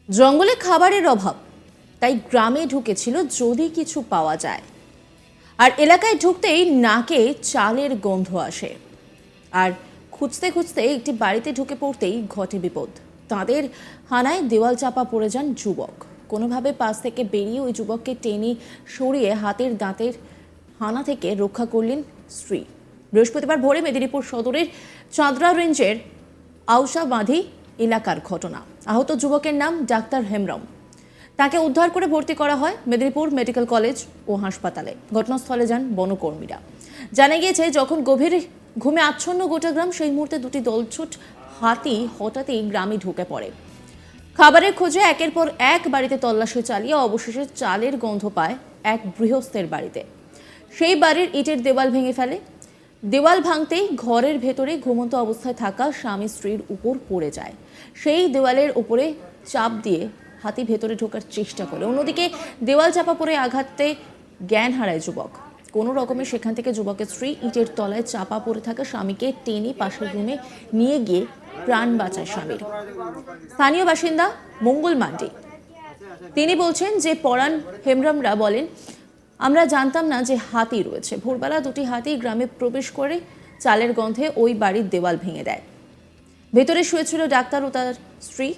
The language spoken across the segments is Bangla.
জঙ্গলে খাবারের অভাব, তাই গ্রামে ঢুকেছিল যদি কিছু পাওয়া যায়। আর এলাকায় ঢুকতেই নাকে চালের গন্ধ আসে। আর খুঁজতে খুঁজতে একটি বাড়িতে ঢুকে পড়তেই ঘটে বিপদ। তাদের হানায় দেওয়াল চাপা পড়ে যান যুবক। কোনোভাবে পাশ থেকে বেরিয়ে ওই যুবককে টেনে সরিয়ে হাতের দাঁতের হানা থেকে রক্ষা করলেন স্ত্রী। বৃহস্পতিবার ভোরে মেদিনীপুর সদরের চাঁদরা রেঞ্জের আউসাবাঁধি এলাকার ঘটনা। আহত যুবকের নাম ডাক্তার হেমব্রম। তাকে উদ্ধার করে ভর্তি করা হয় মেদিনীপুর মেডিকেল কলেজ ও হাসপাতালে। ঘটনাস্থলে যান বনকর্মীরা। জানা গিয়েছে, যখন গভীর ঘুমে আচ্ছন্ন গোটা গ্রাম, সেই মুহূর্তে দুটি দলছুট হাতি হঠাৎই গ্রামে ঢুকে পড়ে। খাবারের খোঁজে একের পর এক বাড়িতে তল্লাশি চালিয়ে অবশেষে চালের গন্ধ পায় এক গৃহস্থের বাড়িতে। সেই বাড়ির ইটের দেওয়াল ভেঙে ফেলে। দেওয়াল ভাঙতেই ঘরের ভেতরে ঘুমন্ত অবস্থায় থাকা স্বামী স্ত্রীর উপর পড়ে যায়। সেই দেওয়ালের উপরে চাপ দিয়ে হাতি ভেতরে ঢোকার চেষ্টা করে। অন্যদিকে দেওয়াল চাপা পড়ে আঘাতে জ্ঞান হারায় যুবক। কোনো রকমে সেখান থেকে যুবকের স্ত্রী ইটের তলায় চাপা পড়ে থাকা স্বামীকে টেনে পাশের রুমে নিয়ে গিয়ে প্রাণ বাঁচায় স্বামীর। স্থানীয় বাসিন্দা মঙ্গল মান্ডি তিনি বলছেন যে পরাণ হেমব্রমরা বলেন, আমরা জানতাম না যে হাতি রয়েছে। ভোরবেলা দুটি হাতি গ্রামে প্রবেশ করে চালের গন্ধে ওই বাড়ির দেওয়াল ভেঙে দেয়। ভেতরে শুয়েছিল ডাক্তার ও তার স্ত্রী।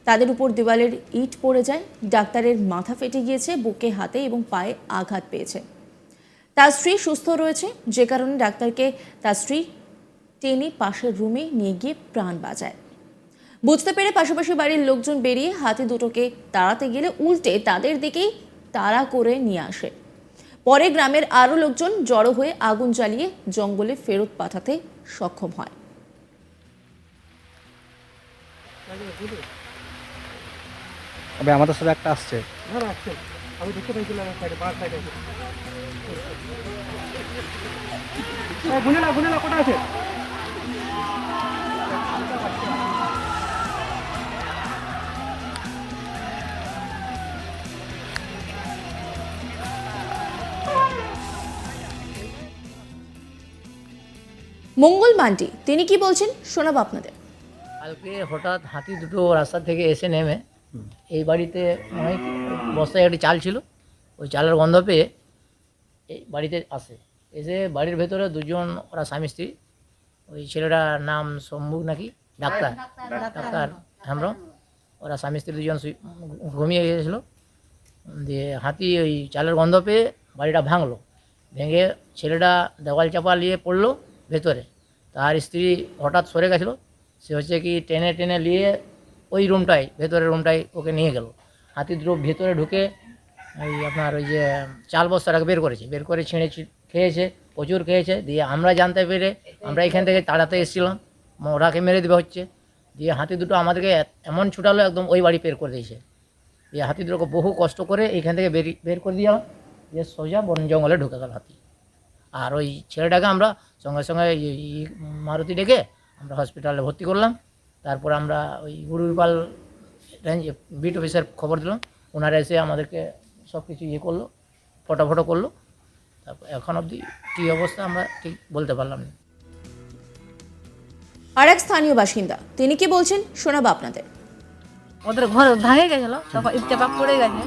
তাদের উপর দেওয়ালের ইট পড়ে যায়। ডাক্তারের মাথা ফেটে গিয়েছে, বুকে, হাতে এবং পায়ে আঘাত পেয়েছে। তার স্ত্রী সুস্থ রয়েছে, যে কারণে ডাক্তারকে তার স্ত্রী টেনে পাশের রুমে নিয়ে গিয়ে প্রাণ বাঁচায়। বুঝতে পেরে পাশাপাশি বাড়ির লোকজন বেরিয়ে হাতি দুটোকে তাড়াতে গেলে উল্টে তাদের দিকেই তাড়া করে নিয়ে আসে। পরে গ্রামের আরও লোকজন জড়ো হয়ে আগুন জ্বালিয়ে জঙ্গলে ফেরত পাঠাতে সক্ষম হয়। আমাদের সাথে একটা আসছে। আমি দেখতে পাইছিলাম গুনে না কোটা আছে। মঙ্গল মান্ডি তিনি কি বলছেন শোনাবো আপনাদের। কালকে হঠাৎ হাতি দুটো রাস্তা থেকে এসে নেমে এই বাড়িতে অনেক বস্তায় একটি চাল ছিল, ওই চালের গন্ধ পেয়ে এই বাড়িতে আসে। এসে বাড়ির ভেতরে দুজন, ওরা স্বামী স্ত্রী। ওই ছেলেটার নাম শম্ভু নাকি, ডাক্তার হেমব্রম। ওরা স্বামী স্ত্রী দুজন ঘুমিয়ে গিয়েছিলো। দিয়ে হাতি ওই চালের গন্ধ পেয়ে বাড়িটা ভাঙলো। ভেঙে ছেলেটা দেওয়াল চাপা নিয়ে পড়লো ভেতরে। তার স্ত্রী হঠাৎ সরে গেছিলো। সে হচ্ছে কি টেনে টেনে নিয়ে ওই রুমটায়, ভেতরের রুমটায় ওকে নিয়ে গেল। হাতি দুটো ভেতরে ঢুকে ওই আপনার ওই যে চাল বস্তাটাকে বের করেছে, বের করে ছিঁড়ে খেয়েছে, প্রচুর খেয়েছে। দিয়ে আমরা জানতে পেরে আমরা এখান থেকে তাড়াতে এসেছিলাম, ওরাকে মেরে দেওয়া হচ্ছে। দিয়ে হাতি দুটো আমাদেরকে এমন ছুটালো, একদম ওই বাড়ি বের করে দিয়েছে। দিয়ে হাতি দুটোকে বহু কষ্ট করে এইখান থেকে বের করে দিয়ে দিয়ে সোজা বন জঙ্গলে ঢুকে গেল হাতি। আর ওই ছেলেটাকে আমরা সঙ্গে সঙ্গে মারুতি ডেকে আমরা হসপিটালে ভর্তি করলাম। তারপর আমরা ওই গুরুপাল রেঞ্জ বিট অফিসার খবর দিলাম। ওনারা এসে আমাদেরকে সব কিছু করলো, ফটো করলো। তারপর এখন অবধি কী অবস্থা আমরা ঠিক বলতে পারলাম না। আর এক স্থানীয় বাসিন্দা তিনি কি বলছেন শোনাবো আপনাদের। ওদের ঘর ভাঙে গেছিল, তখন ইটচাপা পড়ে গেছে।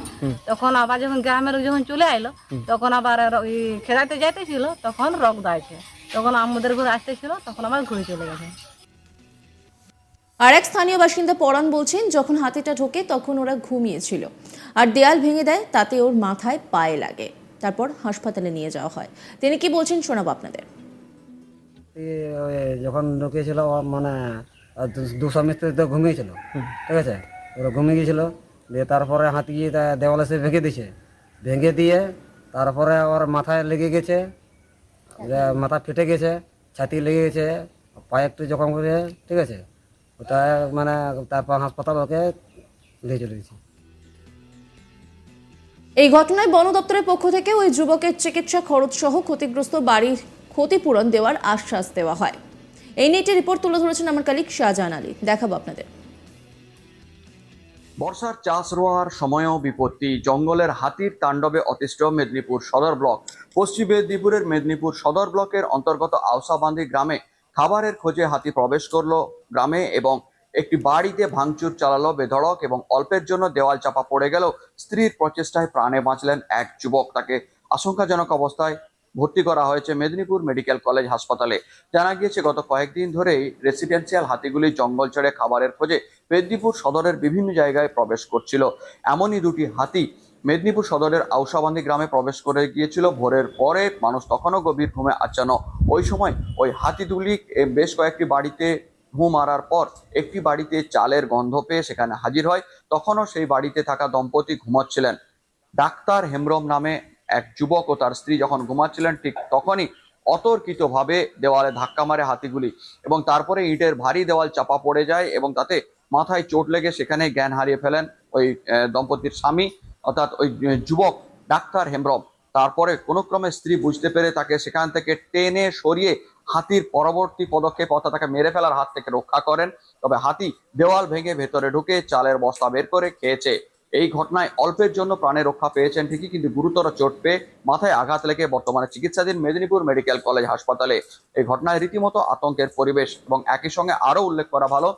তখন আবার যখন গ্রামের যখন চলে আইলো, তখন আবার ওই খেলাতে যাইতেছিল, তখন রক দাইছে। তখন আমাদের ঘরে আসতেছিল, তখন আবার ঘুরে চলে গেছে। আর এক স্থানীয় বাসিন্দা পরাণ বলছেন, যখন হাতিটা ঢোকে তখন ওরা ঘুমিয়েছিল আর দেয়াল ভেঙে দেয়, তাতে ওর মাথায় পায়ে লাগে। তারপর হাসপাতালে নিয়ে যাওয়া হয়। তিনি কি বলছেন শোনাবো আপনাদের। যখন ঢুকেছিল মানে দু স্বামী স্ত্রী তো ঘুমিয়েছিল, ঠিক আছে। ওরা ঘুমিয়ে গিয়েছিল। দিয়ে তারপরে হাতি গিয়ে দেওয়ালে সে ভেঙে দিয়েছে। ভেঙে দিয়ে তারপরে ওর মাথায় লেগে গেছে, মাথা ফেটে গেছে, ছাতি লেগে গেছে, পায়ে একটু জখম করে, ঠিক আছে। ওটা মানে তারপর হাসপাতাল ওকে নিয়ে চলে গেছে। এই ঘটনায় বন দপ্তরের পক্ষ থেকে ওই যুবকের চিকিৎসা খরচ সহ ক্ষতিগ্রস্ত বাড়ির ক্ষতিপূরণ দেওয়ার আশ্বাস দেওয়া হয়। এই নিয়ে একটি রিপোর্ট তুলে ধরেছেন আমার কলিগ শাহজাহান আলী, দেখাবো আপনাদের। বর্ষার চাষ রোয়ার সময়ও বিপত্তি, জঙ্গলের হাতির তাণ্ডবে অতিষ্ঠ মেদিনীপুর সদর ব্লক। পশ্চিম মেদিনীপুরের মেদিনীপুর সদর ব্লকের অন্তর্গত আউসাবাঁধি গ্রামে খাবারের খোঁজে হাতি প্রবেশ করলো গ্রামে এবং একটি বাড়িতে ভাঙচুর চালালো বেধড়ক এবং অল্পের জন্য দেওয়াল চাপা পড়ে গেল। স্ত্রীর প্রচেষ্টায় প্রাণে বাঁচলেন এক যুবক। তাকে আশঙ্কাজনক অবস্থায় ভর্তি করা হয়েছে মেদিনীপুর মেডিকেল কলেজ হাসপাতালে। জানা গিয়েছে গত কয়েকদিন ধরেই রেসিডেন্সিয়াল হাতিগুলি জঙ্গল ছেড়ে খাবারের খোঁজে মেদিনীপুর সদরের বিভিন্ন জায়গায় প্রবেশ করছিল। এমনই দুটি হাতি মেদিনীপুর সদরের আউশাবান্দি গ্রামে প্রবেশ করে গিয়েছিল ভোরের পরে। মানুষ তখনও গভীর ঘুমে আচ্ছন্ন। ওই সময় ওই হাতি দুলি বেশ কয়েকটি বাড়িতে ঘুম মারার পর একটি বাড়িতে চালের গন্ধ পেয়ে সেখানে হাজির হয়। তখনও সেই বাড়িতে থাকা দম্পতি ঘুমাচ্ছিলেন। ডাক্তার হেমব্রম নামে এক যুবক ও তার স্ত্রী যখন ঘুমাচ্ছিলেন ঠিক তখনই অতর্কিতভাবে দেওয়ালে ধাক্কা মারে হাতিগুলি এবং তারপরে ইটের ভারী দেওয়াল চাপা পড়ে যায় এবং তাতে মাথায় চোট লেগে সেখানে জ্ঞান হারিয়ে ফেলেন ওই দম্পতির স্বামী অর্থাৎ ওই যুবক ডাক্তার হেমব্রম। তারপরে কোনো ক্রমে স্ত্রী বুঝতে পেরে তাকে সেখান থেকে টেনে সরিয়ে হাতির পরবর্তী পদক্ষেপ অর্থাৎ তাকে মেরে ফেলার হাত থেকে রক্ষা করেন। তবে হাতি দেওয়াল ভেঙে ভেতরে ঢুকে চালের বস্তা বের করে খেয়েছে। এই ঘটনায় অল্পের জন্য প্রাণে রক্ষা পেয়েছেন ঠিকই, কিন্তু গুরুতর চোট পেয়ে মাথায় আঘাত লেগে বর্তমানে চিকিৎসাধীন মেদিনীপুর মেডিকেল কলেজ হাসপাতালে। এই ঘটনায় রীতিমতো আতঙ্কের পরিবেশ এবং একই সঙ্গে আরো উল্লেখ করা ভালো,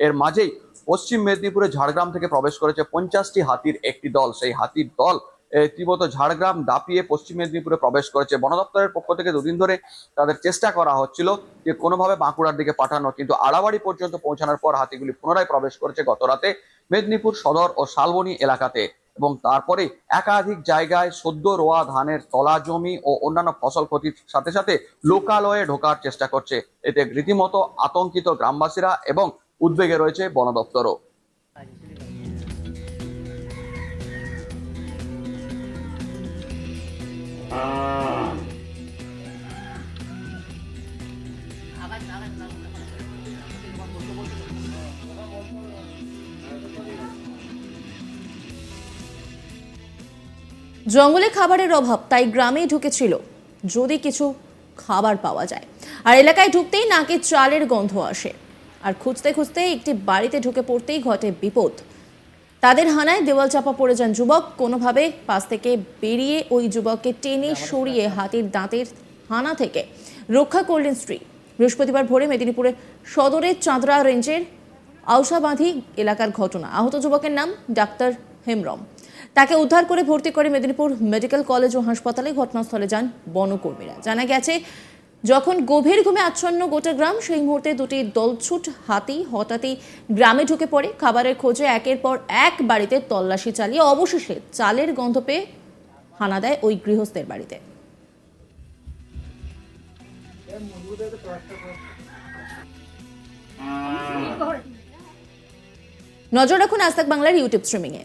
এর মাঝেই পশ্চিম মেদিনীপুরের ঝাড়গ্রাম থেকে প্রবেশ করেছে 50টি হাতির একটি দল। সেই হাতির দল রীতিমতো ঝাড়গ্রাম দাপিয়ে পশ্চিম মেদিনীপুরে প্রবেশ করেছে। বন দপ্তরের পক্ষ থেকে দুদিন ধরে তাদের চেষ্টা করা হচ্ছিল যে কোনোভাবে বাঁকুড়ার দিকে পাঠানো, কিন্তু আড়াবাড়ি পর্যন্ত পৌঁছানোর পর হাতিগুলি পুনরায় প্রবেশ করেছে গত রাতে মেদিনীপুর সদর ও শালবনী এলাকাতে এবং তারপরে একাধিক জায়গায় সদ্য রোয়া ধানের তলা জমি ও অন্যান্য ফসল ক্ষতির সাথে সাথে লোকালয়ে ঢোকার চেষ্টা করছে। এতে রীতিমতো আতঙ্কিত গ্রামবাসীরা এবং উদ্বেগে রয়েছে বন দপ্তরও। জঙ্গলে খাবারের অভাব, তাই গ্রামে ঢুকেছিল যদি কিছু খাবার পাওয়া যায়। আর এলাকায় ঢুকতেই নাকে চালের গন্ধ আসে। আর খুঁজতে খুঁজতে একটি বাড়িতে ঢুকে পড়তেই ঘটে বিপদ। তাদের হানায় দেওয়াল চাপা পড়ে যান যুবক। কোনোভাবে পাশ থেকে বেরিয়ে ওই যুবককে টেনে সরিয়ে হাতির দাঁতের হানা থেকে রক্ষা করলেন স্ত্রী। বৃহস্পতিবার ভোরে মেদিনীপুরের সদরের চাঁদরা রেঞ্জের আউশাবাঁধি এলাকার ঘটনা। আহত যুবকের নাম ডাক্তার হেমব্রম। তাকে উদ্ধার করে ভর্তি করে মেদিনীপুর মেডিকেল কলেজ ও হাসপাতালে। ঘটনাস্থলে যান বনকর্মীরা। জানা গেছে যখন গভীর ঘুমে আচ্ছন্ন গোটা গ্রাম, সেই মুহূর্তে দুটি দলছুট হাতি হঠাৎই গ্রামে ঢুকে পড়ে। খাবারের খোঁজে একের পর এক বাড়িতে তল্লাশি চালিয়ে অবশেষে চালের গন্ধ পেয়ে হানা দেয় ওই গৃহস্থের বাড়িতে। নজর রাখুন আজ তাক বাংলার ইউটিউব স্ট্রিমিংয়ে।